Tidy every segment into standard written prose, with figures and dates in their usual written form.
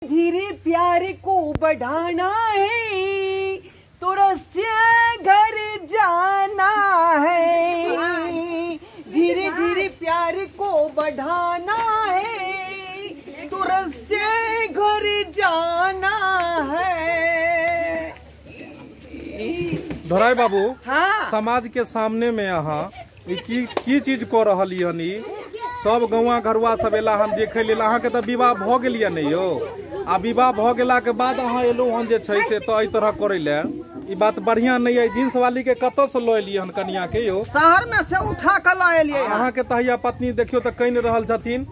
धीरे प्यार को बढ़ाना है, तुरसे घर जाना है। धीरे धीरे प्यार को बढ़ाना है, तुरसे घर जाना है। धराई बाबू, हाँ। समाज के सामने में यहाँ की चीज को रहली हनी, सब गौवा घरुआ सब एला हम देखे लेल। अहाँ के तो विवाह भ गेलिए नहीं यो, आ विवाह भ गेला के बाद अहाँ एलू हन जे छै से तो एहि तरह करे ले ई बात बढ़िया नहीं है। जींस वाली के कत से लो एलिए हन कनिया के यो? शहर में से उठा के ला एलिए। अहाँ के तहिया पत्नी देखियो तो कइन रहल छथिन,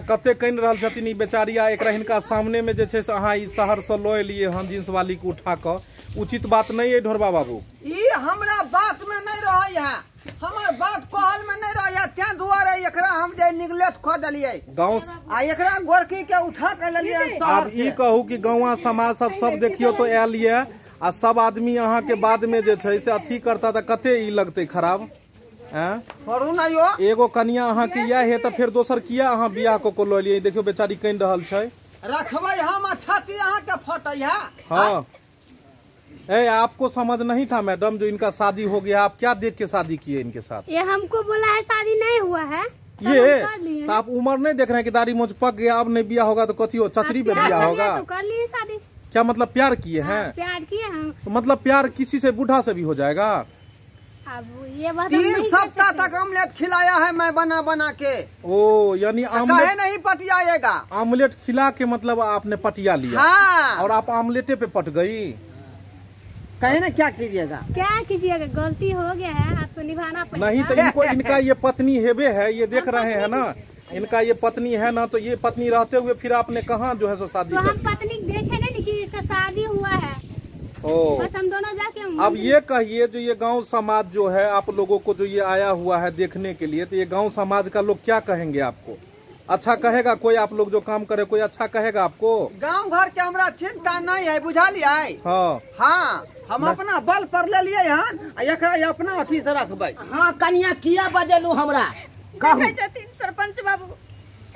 कते कइन रहल छथिन ई बेचारिया। एकरा हिनका सामने में जे छै से अहाँ ई शहर से लो एलिए हन जींस वाली के उठा के, उचित बात नहीं है ढोरबा बाबू। ई हमरा बात में नहीं रही है, हमार बात कहल में नहीं रही, त्या दुआरे एकरा हम जे निगलेट ख दलिए गाँव आ एकरा गोरकी के उठा के लेलिए। अब ई कहू कि गौवा समाज सब देखियो तो आयल ये, आ सब आदमी अहाँ के बाद में जे छै से अथी करता तो कते ई लगते खराब। छोड़ू ना यो, एगो कनिया अहाँ के यह है तो फिर दोसर किया अहाँ बियाह को लो लिये? देखियो बेचारी कइन रहल छै। रखबै हम छाती अहाँ के फटै है। हाँ, आपको समझ नहीं था मैडम जो इनका शादी हो गया, आप क्या देख के शादी किए इनके साथ? ये हमको बोला है शादी नहीं हुआ है, ये तो आप उम्र नहीं देख रहे हैं कि दाढ़ी मूंछ पक गया, अब नहीं बिया होगा तो कथी हो, चचरी पे बिया होगा? तो कर लिए शादी। क्या मतलब प्यार किए हैं? प्यार किए हम। तो मतलब प्यार किसी से बूढ़ा से भी हो जाएगा? अब ये बात 3 सप्ताह तक ऑमलेट खिलाया है मैं बना बना के। ओ यानी आमलेट नहीं पटियाएगा। आमलेट खिला के मतलब आपने पटिया लिया? हाँ। और आप आमलेटे पे पट गई? कहे ना क्या कीजिएगा? क्या कीजिएगा, गलती हो गया है, आपको निभाना पड़ेगा। नहीं तो इनको इनका ये पत्नी हेबे है, ये देख रहे हैं ना, इनका ये पत्नी है ना, तो ये पत्नी रहते हुए फिर आपने कहाँ जो है सो शादी? तो हम पत्नी देखे नहीं कि इसका शादी हुआ है। ओ बस हम दोनों जाके अब ये कहिए जो ये गांव समाज जो है आप लोगों को जो ये आया हुआ है देखने के लिए, तो ये गांव समाज का लोग क्या कहेंगे आपको? अच्छा कहेगा कोई? आप लोग जो काम करे कोई अच्छा कहेगा आपको? गांव घर के हमरा चिंता नहीं है, बुझा लिया। हाँ हाँ, हम अपना बल पर ले लिए हन, एकरा अपना अथी से रखबै। हाँ कनिया किया बजलू हमरा कहू? सरपंच बाबू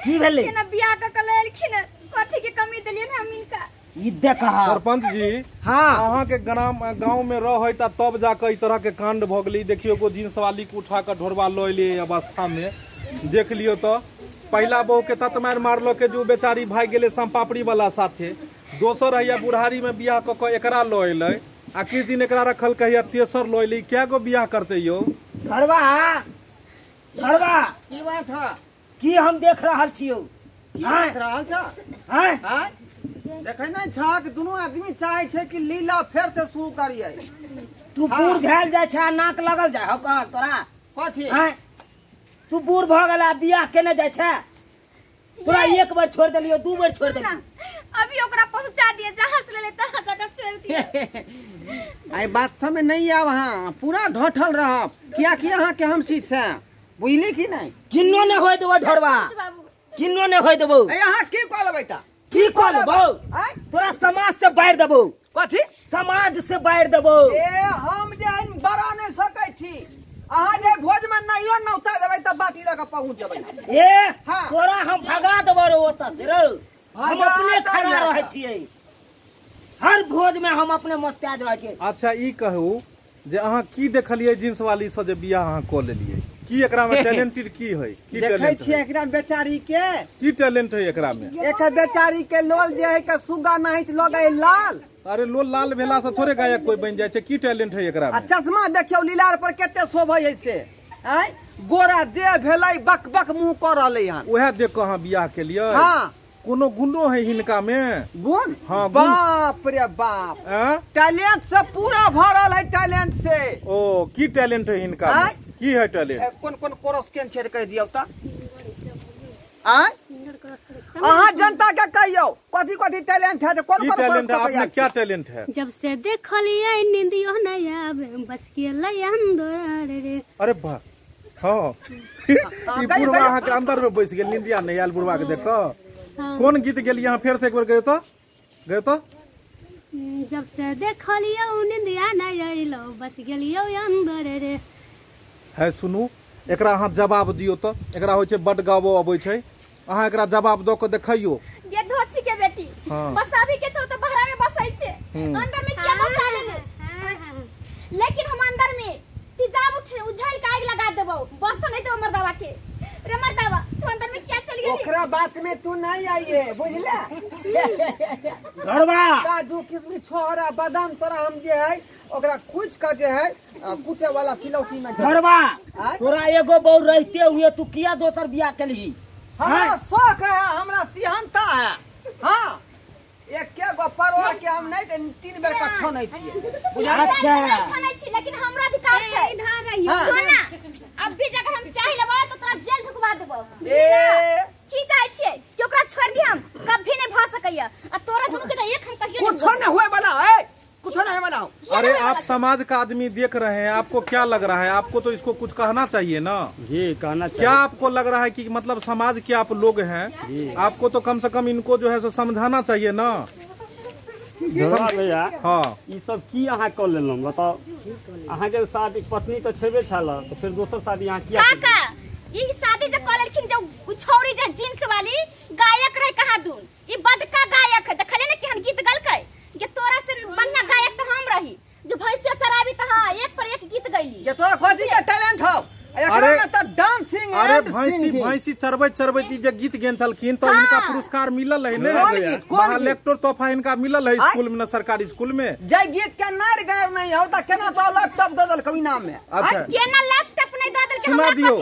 की भेले? ना बियाह का कलखिन, कथी के कमी देलियन हम इनका? ई देखा सरपंच जी, हाँ अहाँ के गाँव में रह तब जाकर इस तरह के कांड भ गई। देखियो को जींस वाली के उठा कर ढोरबा लो लिए अवस्था में देख लियो तो पहला बहू के तत मार मारलो के जो बेचारी भाग गेले संपापड़ी वाला साथे, दोसर है बुढ़ारी में बियाह क के एकरा लो अइले, आ किस दिन एकरा रखल कहिया तेसर लो अइले। क्या गो बियाह करते यो? घरवा घरवा की बात है? की हम देख रहल छियो? की देख रहल छ? हैं देखे नहीं छ कि दोनों आदमी चाहे छे कि लीला फिर से शुरू करिए। तू बूढ़ भेल जाय छ, नाक लगल जाय हो का तोरा? कथी? हैं तू बूढ़ भ गेला, बियाह केने जाय छ? तोरा एक बार छोड़ देलियो, 2 बार छोड़ देलियो, अभी ओकरा पहुंचा दिए, जहां से ले तहां जगह छोड़ दिए। आई बात समय नहीं आ, वहाँ पूरा ढोठल रह क्या कि अहाँ के हम सीट से बुझली कि नहीं? किन्नो ने होय देबो ढोरवा, किन्नो ने होय देबो। यहाँ की कह लेबै ता? की कह लेबो? तोरा समाज से बाहर देबो। कथी? समाज से बाहर देबो। हम जे बड़ा नहीं सकै छी, अहाँ जे भोज में नहियो नौता देबै त बाटी लगा पहुंच जेबै। हाँ। तोरा हम भगा देबो रे ओता से रे, हम अपने खड़ा रहै छियै, हर भोज में हम अपने मस्ताज रहै छियै। अच्छा ई कहू जे अहाँ की देखलिए जींस वाली से जे बियाह अहाँ क लेलिए, की एकरा में टैलेंटेड की है? की टैलेंट है एकरा बेचारी के? की टैलेंट है एकरा में? एक बेचारी के लोल जे है के सुगा नहीं लगे लाल। अरे लोल लाल भेला से थोड़े गायक कोई बन जाए? की टैलेंट है एकरा में? चश्मा देखियो लीलार पर केते शोभै है से, आय गोरा देह भेलै, बक बक मुंह कर रहलै हन। ओहे देख के अहाँ बियाह के लिए? हाँ। कोनो गुणो है हिनका में? गुण? हाँ गुण। बाप रे बाप, टैलेंट से पूरा भरल है, टैलेंट से। ओ की टैलेंट है हिनका में? की है टैलेंट? कौन कौन कोरस केन छेड़ कह दियौ त? आय अहाँ जनता के कहियो कथी कथी टैलेंट है? कौन कौन टैलेंट है? आपने क्या टैलेंट है? जब से देखलिए निंदियो नहीं आवे, बस गेलै अंदर रे। अरे वाह, हाँ ई बुढ़वा अहाँ के अंदर में बैस गेल, निंदिया नहीं आयल बुढ़वा के देखो। कौन गीत गेल यहाँ फिर से एक बार गए तो? जब से देखलिए निंदिया नहीं आइलो, बस गेलियो अंदर रे। है सुनू, एकरा अहाँ जवाब दियो तो। एकरा होय छै बड गाबो अबै छै, अहाँ एकरा जवाब दो के देखियो। ये धोछी के बेटी हाँ। बस अभी के छौ तो बहरा में बसै छे अंदर में क्या बसा ले लेकिन हम अंदर में तेजाब उठे उझल के आग लगा देबो बस नहीं तो मर्दावा के रे मर्दावा तू अंदर में क्या चल गई ओकरा बात में तू नहीं आई है बुझला घरवा काजू किशमिश छोहरा बादाम तोरा हम जे है ओकरा कुछ का जे है कूटे वाला सिलौटी में घरवा तोरा एगो बहू रहते हुए तू किया दोसर बियाह केलही हमरा शौक है हमरा सिहनता है हां एक के गो परवर के हम नहीं 3 बेर का छनै छियै अच्छा छनै छी लेकिन हमरा अधिकार छै इधर रहिए सुन ना अब भी अगर हम चाहि लेबो तो तोरा जेल ढुकवा देबो ए की चाहे छियै कि ओकरा छोड़ दी हम कभी नहीं भ सकैया आ तोरा दुनू के त एक हम कहियो कुछ नहीं होए वाला है कुछ नहीं होए वाला अरे आप समाज का आदमी देख रहे हैं, आपको क्या लग रहा है? आपको तो इसको कुछ कहना चाहिए ना जी, कहना चाहिए। क्या आपको लग रहा है कि मतलब समाज के आप लोग हैं, आपको तो कम से कम इनको जो है सो समझाना चाहिए ना। भैया हाँ ये सब की अहाँ कर लेलहुँ बताओ। अहाँ के शादी पत्नी तो छेबे छल, तो फिर दोसर शादी यहाँ किया? काका ई शादी जे कर लेलखिन जो छौरी जे जींस वाली गायक रहे कहा दून ई बड़का गायक है देखले ना केहन गीत गलकै के तोरा से बढ़िया गायक तो हम रही जो भैंसिया चराबी त हां एक पर एक गीत गईली ये तोरा खोजी के टैलेंट हो एकरा में त डांसिंग अरे एंड भैंसी सिंगिंग भैंसी चरबैत जे गीत गेन छलखिन तो इनका पुरस्कार मिलल है ने, महालेक्टर तोहफा इनका मिलल है स्कूल में, सरकारी स्कूल में। जय गीत के नार गायर नहीं हो त केना तो लैपटॉप दे देल कवि नाम में। अच्छा केना लैपटॉप नहीं दे देल के सुना दियो,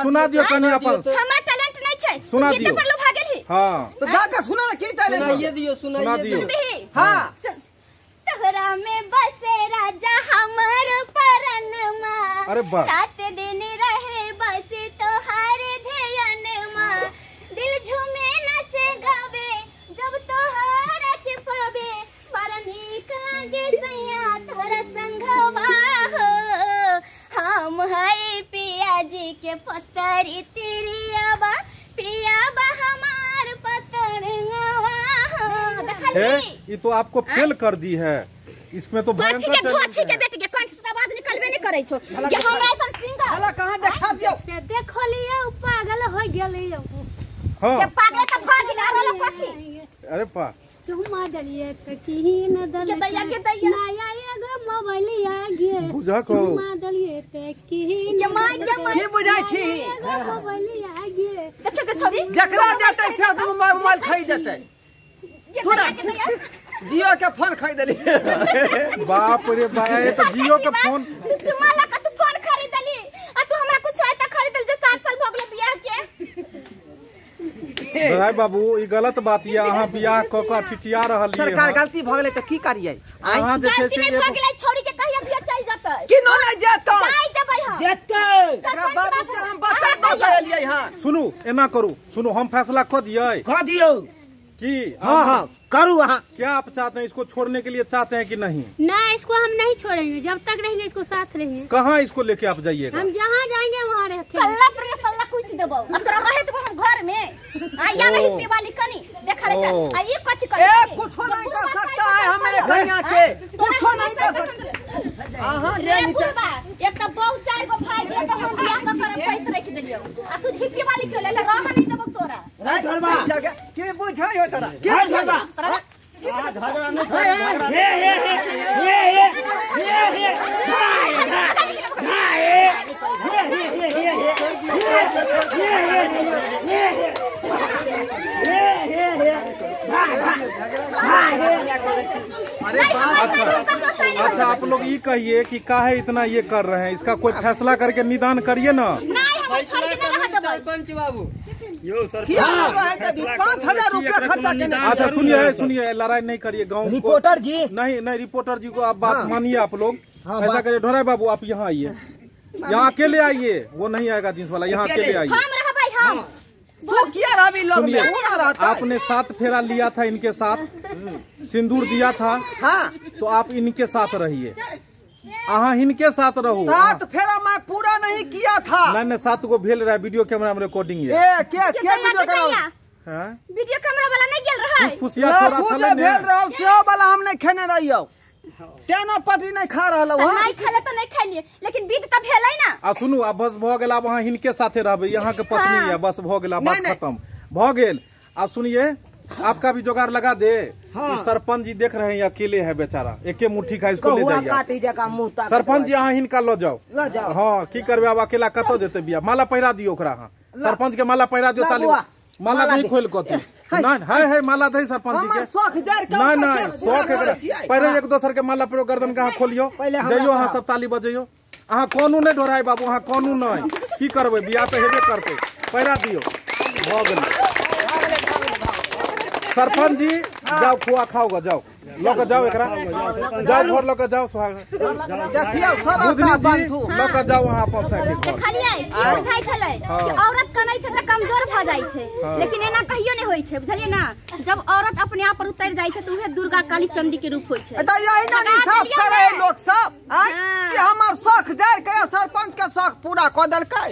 सुना दियो कनी अपन हमरा टैलेंट नहीं छै सुना गीत दियो। पर लोग भागेल ही हाँ तो गा के सुना की टैलेंट सुनाइए दियो सुना दियो। हां तोहरा में बसे राजा हमर परनमा अरे वाह। रात दिन रहे बस तोहार ध्यानमा दिल झूमे नचे गावे जब तोहरा के पावे बड़ा नीक लागे सैया तोरा संगवा हो हम है पिया जी के पतरी तिरियाबा पियाबा हमार पतरंगवा हो देखली ये तो आपको फेल कर दी है, इसमें तो कोठी के धोछी के बेटी के कंठ से आवाज निकलबे नहीं करे छो ये हमरा ऐसा सिंगर हला कहां देखा दियो से देखलिए पागल हो गेले हाँ के पागल त भाग गेल आरो कोठी अरे पा चुम्मा दलिए त किहिन दल के दैया नया एगो मोबाइल आ गे बुझा को चुम्मा दलिए त किहिन के माय की बुझाई छी एगो मोबाइल आ गे देखे के छवि जकरा देते से तू मोबाइल खरीद देते पूरा के दैया जियो के फोन खरीद ली बाप रे बा, ये तो जियो के फोन तू चुम्मा ला के तू फोन खरीद ली आ तू हमरा कुछ है त खरीद जे 7 साल भ गेल बियाह के भाई बाबू ये गलत बात ये, अहाँ बियाह क के ठिठिया रहलिए। सरकार गलती भ गेलै त की करियै अहाँ जे छै गलती से नहीं भ गेलै छोड़ी के कहिया बियाह चल जतै कि न नहीं जेतो जाई देबै हम जेते एकरा बाबू के हम बचा के एलियै हां। सुनू एना करू, सुनू हम फैसला कर दिए कह दियो। कि हाँ हाँ करू अहाँ। क्या आप चाहते हैं, इसको छोड़ने के लिए चाहते हैं कि नहीं? ना इसको हम नहीं छोड़ेंगे, जब तक रहेंगे इसको साथ रहेंगे। कहाँ इसको लेके आप जाइएगा? हम जहाँ जाएंगे वहाँ रहते कल्ला पर सल्ला कुछ देबो अब तोरा रहे तो हम घर में आ या नहीं पी वाली कनी देखा ले चल आ ये कथि कर ए कुछ नहीं कर सकता है हमारे कन्या के, कुछ नहीं कर सकता। हां रे बुढ़बा एक त बहु 4 गो भाई दे तो हम बियाह कर पैत रख देलियो आ तू झिपी वाली के ले रह नहीं देबो तोरा रे घरवा के बुझाई हो तोरा के घरवा झगड़ा नहीं करें। अरे अच्छा आप लोग ये कहिए कि काहे इतना ये कर रहे हैं, इसका कोई फैसला करके निदान करिए ना। नहीं हम छोड़ के नहीं रह देबो पंच बाबू यो सर किया लगा है कि 5000 रुपया खर्चा केने। अच्छा सुनिए सुनिए, लड़ाई नहीं करिए गाँव को। रिपोर्टर जी नहीं नहीं, रिपोर्टर जी को आप बात मानिए। आप लोग ऐसा करिए, ढोराई बाबू आप यहाँ आइए, यहाँ अकेले आइए, वो नहीं आएगा जींस वाला, यहाँ अकेले आइए। हम रहबै हम तू किया रवि लोग में सुनिए, वो ना रहता। आपने 7 फेरा लिया था इनके साथ, सिंदूर दिया था, हां तो आप इनके साथ रहिए, अहाँ इनके साथ रहो। 7 फेरा मैं पूरा नहीं किया था। नहीं नहीं, 7 को भेल रहा है, वीडियो कैमरा में रिकॉर्डिंग है। ए के वीडियो कराओ हाँ? वीडियो कैमरा वाला नहीं गेल रहा है फुसिया छोड़ा खुद छले भेल रहो सेहो वाला हम नहीं खेने रहियो, तेना पटी नहीं खा रहलो हां। नहीं खेले तो नहीं खेलिए लेकिन विध त भेलै ना। आ सुनू, अब बस भ गेल, अब अहाँ इनके साथे रहबै, यहाँ के पत्नी है, बस भ गेल, बात नहीं, नहीं। खत्म भ गेल। आ सुनिए, आपका भी जुगाड़ लगा दे। हाँ। इस सरपंच जी देख रहे हैं अकेले है बेचारा, एके मुट्ठी खा इसको ले कहुआ जाइए। काटी जका मुंह ताकत सरपंच जी अहाँ हिनका लो जाओ। लो जाओ। हाँ की करबे अब अकेला कतो देते बिया। माला पहिरा दियो ओकरा। हाँ सरपंच के माला पहिरा दियो। ला ताली बुआ, माला माला नहीं दे। खोल कतो नहीं है माला दे सरपंच जी हमर के। शौक जार के नहीं ऊपर नहीं से पूरा शौक करै है छियै। पहले एक दोसर के माला पर गर्दन के अहाँ खोलियो पहिले हमरा जइयो अहाँ कहा। सब ताली बजइयो। अहाँ कानून नहीं ढोराई बाबू, अहाँ कानून नहीं की करबे बियाह तो हेबे करते। पहिरा दियो भ गेलै। सरपंच जी जाओ खुआ खाओगा जाओ लोग जाओ एकरा जाओ घर लोग जाओ सुहाग देखियो सरता बुधनी जी बंधु लोग जाओ वहाँ अपन साइकिल घर। देखलियै की बुझाइ छलै कि औरत कनै छै त कमजोर भ जाइ छै, लेकिन एना कहियो नहीं होइ छै, बुझलियै ना। जब औरत अपने आप पर उतर जाइ छै त उहे दुर्गा काली चंडी के रूप होइ छै। त यही ना सब करे लोग सब कि हमर शौक जार के सरपंच के शौक पूरा क देलकै।